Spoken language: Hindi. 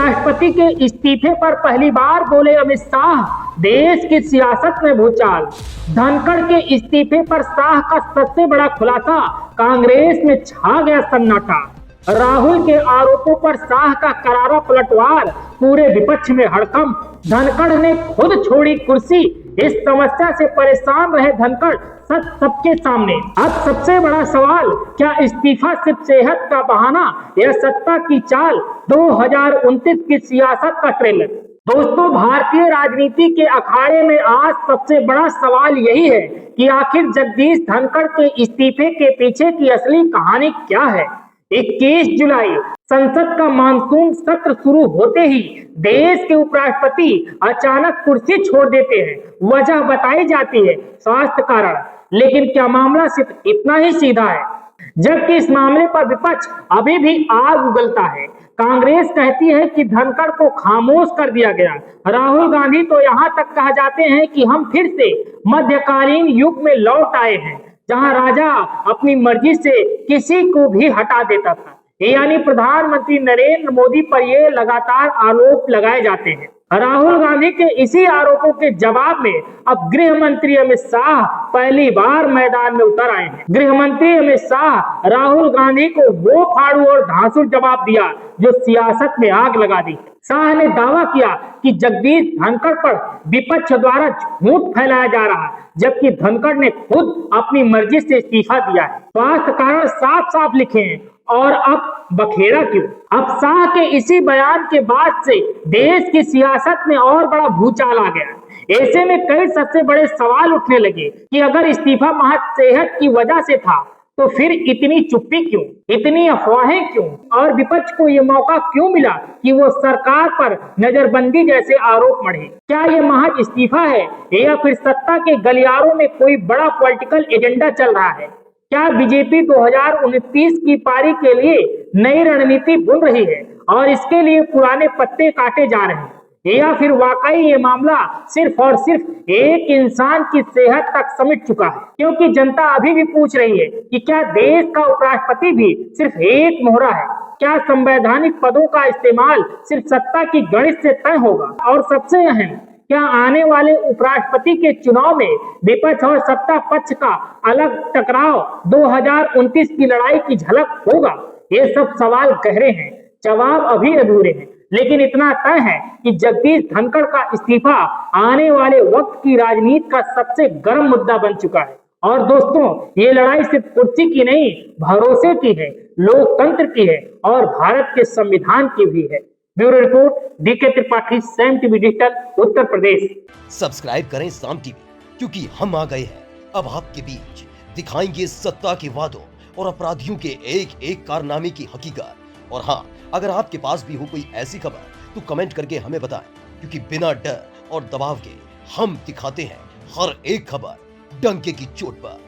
उपराष्ट्रपति के इस्तीफे पर पहली बार बोले अमित शाह, देश की सियासत में भूचाल। धनखड़ के इस्तीफे पर शाह का सबसे बड़ा खुलासा, कांग्रेस में छा गया सन्नाटा। राहुल के आरोपों पर शाह का करारा पलटवार, पूरे विपक्ष में हड़कंप। धनखड़ ने खुद छोड़ी कुर्सी, इस समस्या से परेशान रहे धनखड़ सच सबके सामने। अब सबसे बड़ा सवाल, क्या इस्तीफा सिर्फ सेहत का बहाना या सत्ता की चाल? 2029 की सियासत का ट्रेलर। दोस्तों, भारतीय राजनीति के अखाड़े में आज सबसे बड़ा सवाल यही है कि आखिर जगदीश धनखड़ के इस्तीफे के पीछे की असली कहानी क्या है। 21 जुलाई संसद का मानसून सत्र शुरू होते ही देश के उपराष्ट्रपति अचानक कुर्सी छोड़ देते हैं। वजह बताई जाती है स्वास्थ्य कारण, लेकिन क्या मामला सिर्फ इतना ही सीधा है? जबकि इस मामले पर विपक्ष अभी भी आग उगलता है। कांग्रेस कहती है कि धनखड़ को खामोश कर दिया गया। राहुल गांधी तो यहाँ तक कह जाते हैं कि हम फिर से मध्यकालीन युग में लौट आए हैं, जहां राजा अपनी मर्जी से किसी को भी हटा देता था। यानी प्रधानमंत्री नरेंद्र मोदी पर ये लगातार आरोप लगाए जाते हैं। राहुल गांधी के इसी आरोपों के जवाब में अब गृह मंत्री अमित शाह पहली बार मैदान में उतर आए हैं। गृह मंत्री अमित शाह राहुल गांधी को वो फाड़ू और धांसू जवाब दिया जो सियासत में आग लगा दी। शाह ने दावा किया कि जगदीश धनखड़ पर विपक्ष द्वारा झूठ फैलाया जा रहा है, जबकि धनखड़ ने खुद अपनी मर्जी से इस्तीफा दिया है। स्वास्थ्य कारण साफ साफ लिखे हैं, और अब बखेड़ा क्यों? अब शाह के इसी बयान के बाद से देश की सियासत में और बड़ा भूचाल आ गया। ऐसे में कई सबसे बड़े सवाल उठने लगे कि अगर इस्तीफा महज सेहत की वजह से था तो फिर इतनी चुप्पी क्यों, इतनी अफवाहें क्यों, और विपक्ष को ये मौका क्यों मिला कि वो सरकार पर नजरबंदी जैसे आरोप मढ़े? क्या ये महज इस्तीफा है या फिर सत्ता के गलियारों में कोई बड़ा पॉलिटिकल एजेंडा चल रहा है? क्या बीजेपी 2029 की पारी के लिए नई रणनीति बुन रही है और इसके लिए पुराने पत्ते काटे जा रहे हैं, या फिर वाकई ये मामला सिर्फ और सिर्फ एक इंसान की सेहत तक सिमट चुका है? क्योंकि जनता अभी भी पूछ रही है कि क्या देश का उपराष्ट्रपति भी सिर्फ एक मोहरा है? क्या संवैधानिक पदों का इस्तेमाल सिर्फ सत्ता की गणित से तय होगा? और सबसे अहम, क्या आने वाले उपराष्ट्रपति के चुनाव में विपक्ष और सत्ता पक्ष का अलग टकराव 2029 की लड़ाई की झलक होगा? ये सब सवाल गहरे हैं, जवाब अभी अधूरे हैं, लेकिन इतना तय है कि जगदीश धनखड़ का इस्तीफा आने वाले वक्त की राजनीति का सबसे गर्म मुद्दा बन चुका है। और दोस्तों, ये लड़ाई सिर्फ कुर्सी की नहीं, भरोसे की है, लोकतंत्र की है और भारत के संविधान की भी है। ब्यूरो रिपोर्ट, डीके त्रिपाठी, साम TV digital, Uttar Pradesh. Subscribe करें साम टीवी, क्योंकि हम आ गए हैं अब आपके बीच। दिखाएंगे सत्ता के वादों और अपराधियों के एक एक कारनामे की हकीकत। और हाँ, अगर आपके पास भी हो कोई ऐसी खबर तो कमेंट करके हमें बताएं, क्योंकि बिना डर और दबाव के हम दिखाते हैं हर एक खबर डंके की चोट पर।